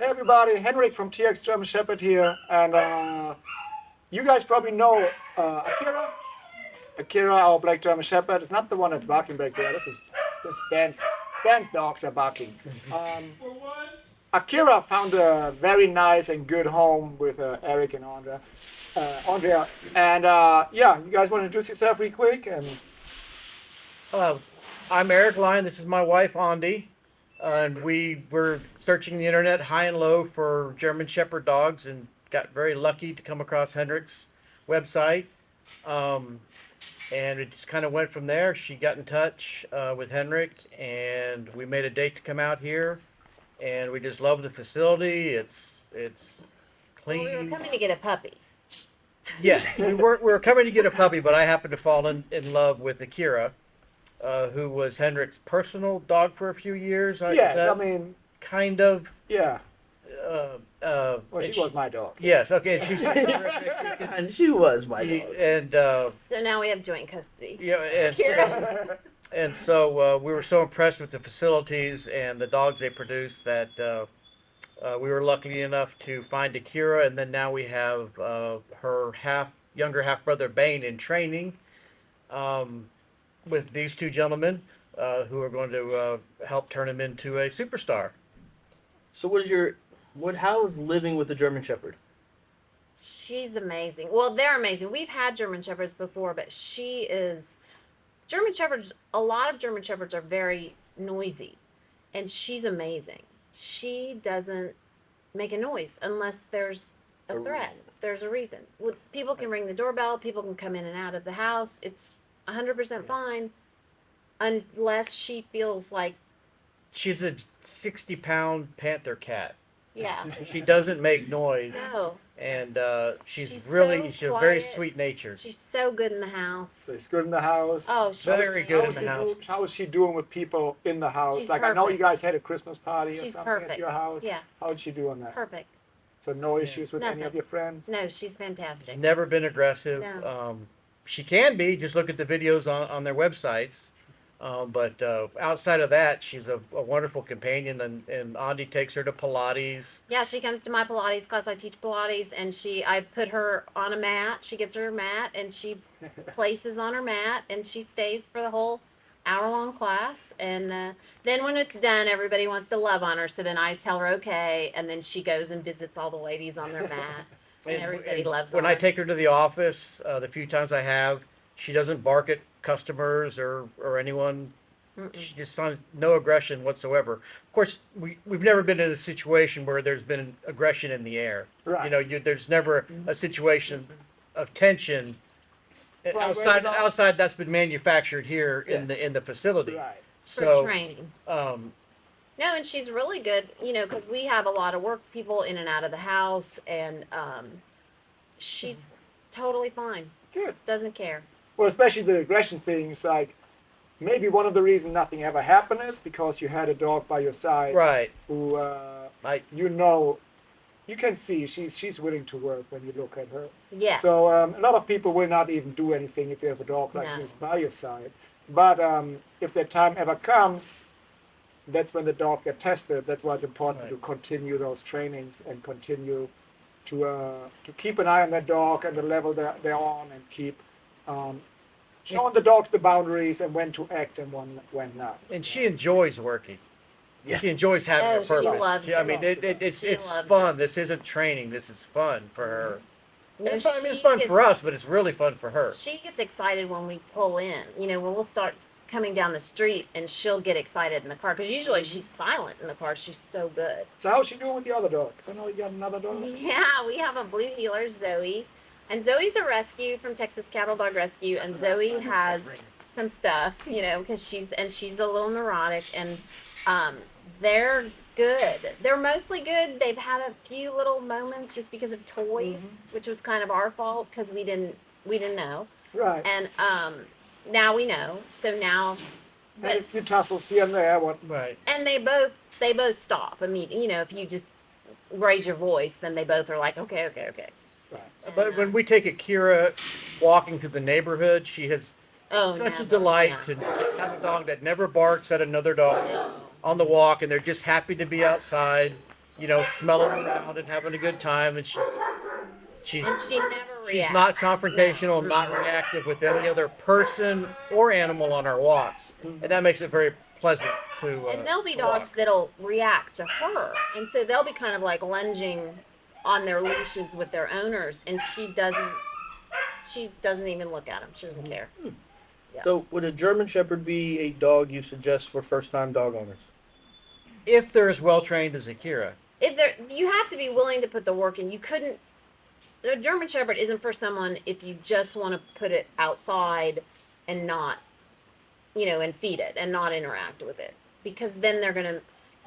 Hey everybody, Henrik from TX German Shepherd here, and you guys probably know Akira. Akira, our black German Shepherd, is not the one that's barking back there. This Dan's dogs are barking. Akira found a very nice and good home with Eric and Andrea, and yeah, you guys want to introduce yourself real quick and Uh, I'm Eric Lyon. This is my wife, Andi. And we were searching the internet high and low for German Shepherd dogs and got very lucky to come across Hendrik's website. Um, and it just kind of went from there. She got in touch with Hendrik, and we made a date to come out here. And we just love the facility. It's Well, we were clean. coming to get a puppy. Yes, we were coming to get a puppy, but I happened to fall in love with Akira, who was Hendrik's personal dog for a few years. yes, I That mean, kind of. yeah. Uh, Well, and she was my dog. Yes, okay, and she's terrific. And she was my dog. And So now we have joint custody. you know, and Akira. and so we were so impressed with the facilities and the dogs they produce that we were lucky enough to find Akira, and then now we have her younger half brother Bane in training with these two gentlemen who are going to help turn him into a superstar. So how is living with a German Shepherd? She's amazing. Well, they're amazing. We've had German Shepherds before, but German Shepherds, a lot of German Shepherds are very noisy, and she's amazing. She doesn't make a noise unless there's a threat. There's a reason. People can ring the doorbell, people can come in and out of the house. It's 100% fine unless she feels like, She's a 60-pound panther cat. yeah, She doesn't make noise, no. and she's She's really so she's a very quiet. sweet natured. She's so good in the house. She's good in the house. Oh, she's Very good in the she house. how is she doing with people in the house? She's Like I know you perfect. guys had a Christmas party or She's something at perfect. your house. Yeah, How did she do on that? perfect. So no issues with any Nothing. of your friends? No, she's fantastic. Never been aggressive. No. She can be. Just look at the videos on their websites. But outside of that, she's a wonderful companion, and Andi takes her to Pilates. Yeah, she comes to my Pilates class. I teach Pilates, and I put her on a mat. She gets her mat, and she places on her mat, and she stays for the whole hour-long class. And then when it's done, everybody wants to love on her. So then I tell her okay, and then she goes and visits all the ladies on their mat, and everybody loves When on I her. take her to the office, the few times I have, she doesn't bark at customers or anyone. Mm-mm. She just no aggression whatsoever. Of course, we've never been in a situation where there's been aggression in the air. Right. You know, there's never a situation of tension outside that's been manufactured here in the facility. Right. For So, training. um, No, and she's really good, because we have a lot of work people in and out of the house, and she's totally fine. Good. Doesn't care. Well, especially the aggression thing is like maybe one of the reasons nothing ever happened is because you had a dog by your side right. who I you can see she's willing to work when you look at her. Yes. So a lot of people will not even do anything if you have a dog like No. this by your side. But if that time ever comes, that's when the dog gets tested. That's why it's important Right. to continue those trainings and continue to keep an eye on that dog and the level they're on, and keep showing the dog the boundaries and when to act and when not. and she enjoys working. Yeah. She enjoys having Oh, a she purpose. loves I it. mean, it's She loves fun. This isn't training. This is fun for her. No, It's fun, I mean, it's she fun gets- for us, but it's really fun for her. She gets excited when we pull in. When we'll start coming down the street, and she'll get excited in the car because usually she's silent in the car. She's so good. So how's she doing with the other dog? 'Cause I know you got another dog. Yeah, we have a blue heeler, Zoe, and Zoe's a rescue from Texas Cattle Dog Rescue, and Zoe has some stuff, because she's a little neurotic, and they're good. They're mostly good. They've had a few little moments just because of toys, which was kind of our fault because we didn't know, Right. and now we know. So now, And a few tussles here and there. What? Right. and they both stop immediately. If you just raise your voice, then they both are like, okay. Right. But when we take Akira walking through the neighborhood, she has such a never, delight yeah. to have a dog that never barks at another dog on the walk, and they're just happy to be outside. smelling around and having a good time, and she's And she never she's reacts. not confrontational, not reactive with any other person or animal on our walks, and that makes it very pleasant to. And there'll be to dogs walk. that'll react to her, and so they'll be kind of like lunging on their leashes with their owners, and she doesn't. She doesn't even look at them. She doesn't care. Yeah. So, would a German Shepherd be a dog you suggest for first-time dog owners? If they're as well trained as Akira. If they're, you have to be willing to put the work in. You couldn't. A German Shepherd isn't for someone if you just want to put it outside and not, and feed it and not interact with it, because then they're gonna.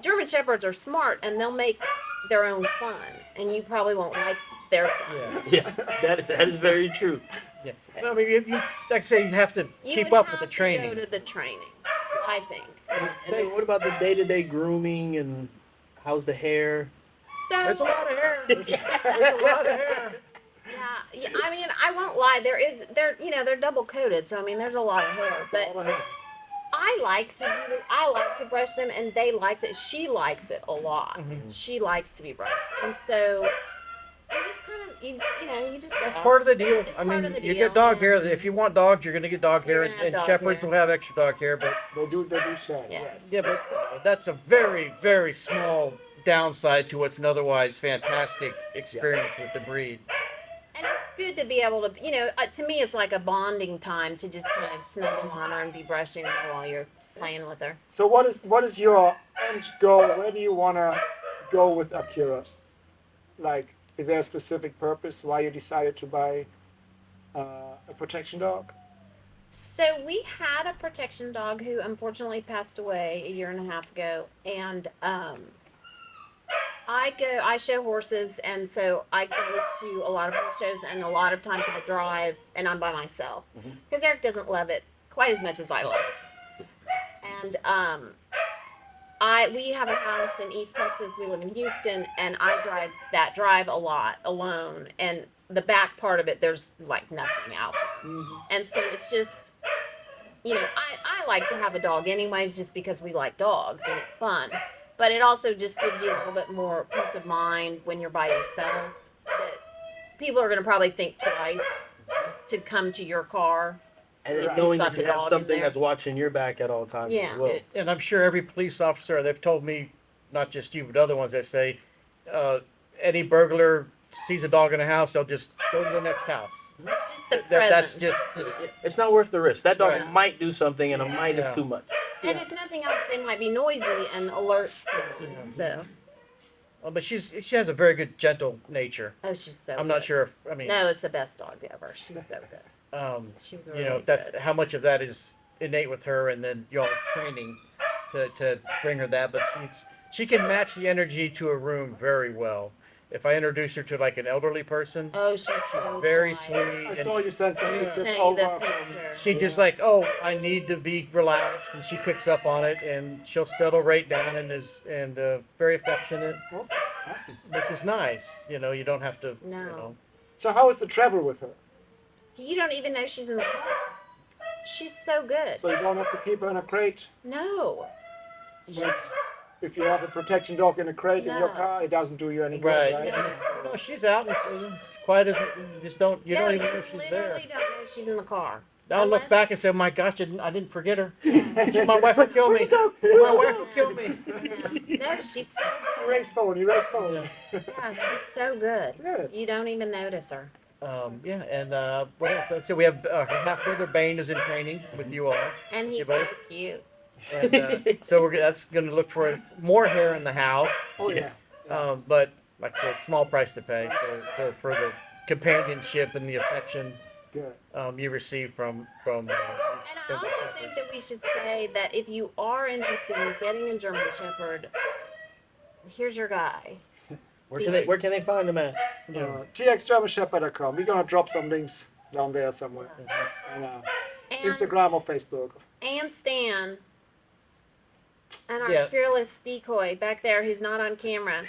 German Shepherds are smart and they'll make their own fun, and you probably won't like their fun. Yeah. Yeah, that is very true. Yeah. I mean, you like I say, you have to You keep would up have with the to training. go to the training, I think. And then what about the day-to-day grooming and how's the hair? So There's a lot of hair. There's a lot of hair. yeah, I mean, I won't lie. They're double coated, so I mean, there's a lot of hairs. But I like to brush them, and they likes it. She likes it a lot. Mhm. She likes to be brushed, and so you just kind of you just. That's part of the deal. It's I part mean, of the you deal, get dog hair. and- If you want dogs, you're gonna get dog hair, You're and, gonna have and dog shepherds hair. will have extra dog hair. But They do share. Yeah. Yes. yeah, but that's a very, very small downside to what's an otherwise fantastic experience with the breed. And it's good to be able to, to me, it's like a bonding time to just kind of snuggle on her and be brushing her while you're playing with her. So what is your end goal? Where do you wanna go with Akira? Like, is there a specific purpose why you decided to buy a protection dog? So we had a protection dog who unfortunately passed away a year and a half ago, and I show horses, and so I go to a lot of horse shows, and a lot of times I drive, and I'm by myself because Eric doesn't love it quite as much as I love it. And we have a house in East Texas. We live in Houston, and I drive that drive a lot alone. And the back part of it, there's like nothing out there. And so it's just, I like to have a dog anyways, just because we like dogs and it's fun. But it also just gives you a little bit more peace of mind when you're by yourself. That people are going to probably think twice to come to your car. And then Right. knowing Got that you the have dog in something there. that's watching your back at all times Yeah. as well. And I'm sure every police officer, they've told me, not just you, but other ones that say, any burglar sees a dog in a house, they'll just go to the next house. It's just the That's presence. just It's not worth the risk. That dog Right. might do something, and a might Yeah. is too much. And if nothing else, they might be noisy and alert. So, but she has a very good, gentle nature. she's so. I'm not good. sure if, I mean, No, it's the best dog ever. She's so good. She's really that's good. how much of that is innate with her, and then y'all training to bring her that. But she can match the energy to a room very well. If I introduce her to like an elderly person, Oh, she's so very quiet. sweet. I and saw you sent some Yeah. pictures Send you over. the from- picture. She just like, oh, I need to be relaxed, and she picks up on it, and she'll settle right down and is very affectionate, Oh, awesome. which is nice. You don't have to. No. So how is the travel with her? You don't even know she's in the car. She's so good. So you don't have to keep her in a crate. No. But if you have a protection dog in a crate in your No. car, it doesn't do you any good, Right. right? No, she's out and quiet as you just don't. You No, don't you even know she's there. literally don't know she's in the car. I'll look Unless- back and say, "Oh my gosh, I didn't forget her. My wife will kill me. My wife will kill me." Yeah. No, she's so You good. raise phone, you raise phone. Yeah, she's so good. Good. You don't even notice her. Yeah, and what else? So we have her half brother Bane is in training with you all, And he's buddy. so cute. and so that's going to look for more hair in the house. Oh yeah. But like a small price to pay for the companionship and the affection Good. you receive from. And I also think that we should say that if you are interested in getting a German Shepherd, here's your guy. Where can they find them at? TXDrummerShepherd.com. We're gonna drop some links down there somewhere. On And, Instagram or Facebook. and Stan. And our Yeah. fearless decoy back there who's not on camera.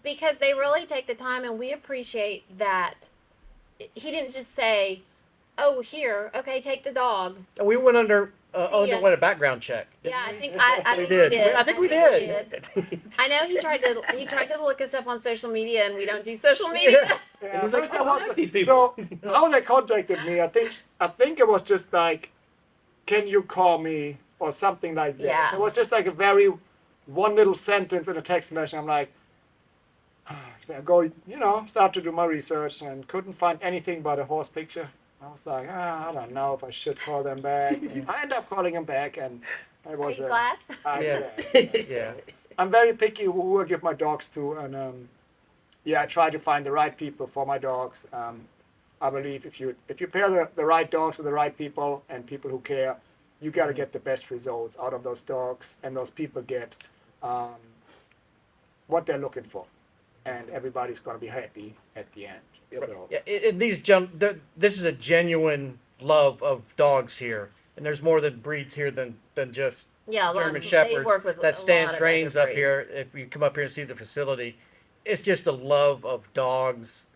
Because they really take the time, and we appreciate that. He didn't just say, oh, here, okay, take the dog. We went under Oh, no, what a background check. Yeah, I think I We think did. we did. I think we did. I know he tried to look us up on social media, and we don't do social media. Yeah, he's like, first "Oh, I I was like these people." So how they contacted me, I think it was just like, can you call me or something like this. Yeah. It was just like a very one little sentence in a text message. I'm like, I go, start to do my research and couldn't find anything but a horse picture. I was like, I don't know if I should call them back. I end up calling them back, and it Are was. you glad? I'm Yeah. glad. Yeah. I'm very picky who I give my dogs to, and I try to find the right people for my dogs. I believe if you pair the right dogs with the right people and people who care, you got to get the best results out of those dogs, and those people get what they're looking for, and everybody's going to be happy at the end. So, Yeah, this is a genuine love of dogs here, and there's more than breeds here than just Yeah, German lots. They shepherds work with a that stand lot of trains other up here. If you come up here and see the facility, it's just a love of dogs,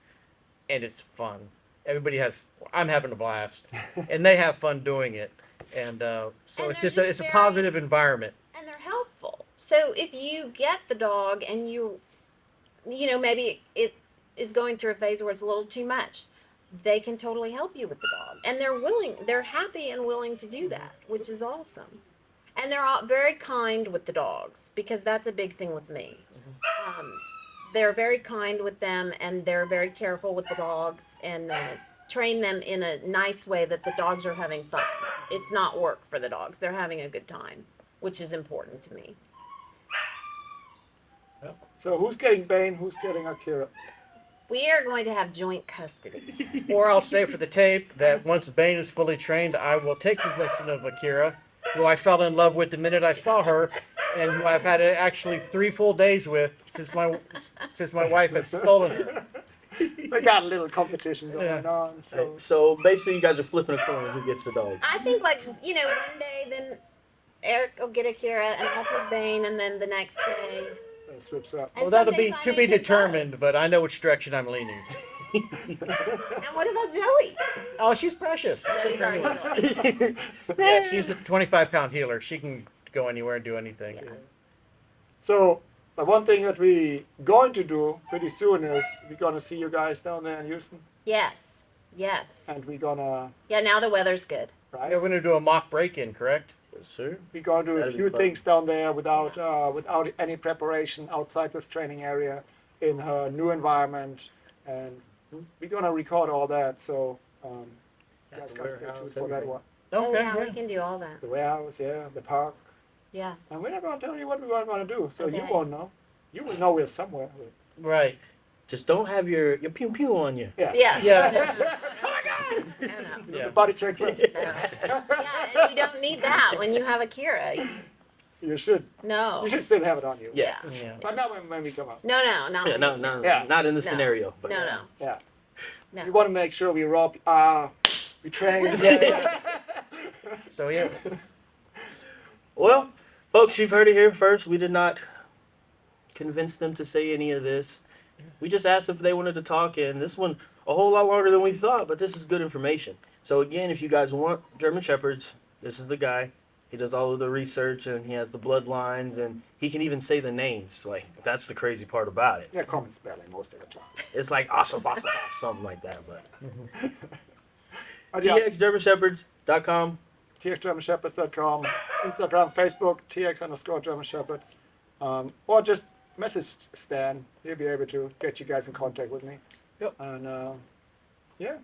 and it's fun. I'm having a blast, and they have fun doing it, and so And it's they're just just it's a very- positive environment. And they're helpful. So if you get the dog and maybe it is going through a phase where it's a little too much, they can totally help you with the dog, and they're happy and willing to do that, which is awesome. And they're all very kind with the dogs, because that's a big thing with me. They're very kind with them, and they're very careful with the dogs, and train them in a nice way that the dogs are having fun. It's not work for the dogs. They're having a good time, which is important to me. so who's getting Bane? Who's getting Akira? We are going to have joint custody. Or I'll say for the tape that once Bane is fully trained, I will take possession of Akira, who I fell in love with the minute I saw her, and who I've had actually 3 full days with since my wife has stolen her. We got a little competition going Yeah. on. So So basically, you guys are flipping a coin who gets the dog. I think, one day, then Eric will get Akira, and I'll take Bane, and then the next day. slips up. And Well, that'll some be days I to may be take determined, but I know which direction I'm leaning. both. And what about Zoe? Oh, she's precious. Zoe's already Yeah, she's a 25-pound healer. She can go anywhere and do anything. Yeah. So the one thing that we going to do pretty soon is we're gonna see you guys down there in Houston, Yes. and we're gonna Yeah, now the weather's good. right. Yeah, we're going to do a mock break-in, correct? Yes, sir. We're gonna do a That'd be few fun. things down there without any preparation outside this training area in her new environment, and we're gonna record all that. So you guys The gotta stay warehouse, tuned for that everything. one. Oh, Okay. yeah, we can do all that. The warehouse, yeah, the park, Yeah. and we're not gonna tell you what we're gonna do, so you Okay. won't know. You will know we're somewhere. Right. Just don't have your pew pew on you. Yeah. Yes. Yeah. Oh my God. No. Yeah. Body check first. Yeah, and you don't need that when you have Akira. You should. No. You should still have it on you. Yeah. Yeah. But not when we come out. No, not Yeah, when no, you- no, Yeah. not in this No. scenario. But No. Yeah. No. We want to make sure we rob. We train. Yeah. So, yeah. Well, folks, you've heard it here first. We did not convince them to say any of this. We just asked if they wanted to talk, and this one a whole lot longer than we thought, but this is good information. So again, if you guys want German Shepherds, this is the guy. He does all of the research, and he has the bloodlines, and he can even say the names. Like, that's the crazy part about it. Yeah, common spelling most of the time. It's like something like that. But But yeah, txgermanshepherds.com. txgermanshepherds.com, Instagram, Facebook, tx_German or just message Stan. He'll be able to get you guys in contact with me. Yep. And yeah,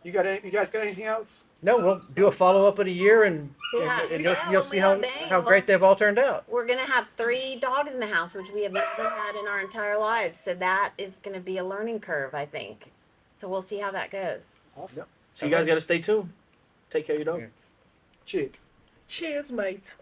you guys got anything else? No, we'll do a follow-up in a year, and Yeah. you'll Yeah, you'll see we how got Bane. how great they've all turned out. We're going to have 3 dogs in the house, which we have never had in our entire lives. So that is going to be a learning curve, I think. So we'll see how that goes. Awesome. So you guys got to stay tuned. Take care of your dog. Cheers. Cheers, mate.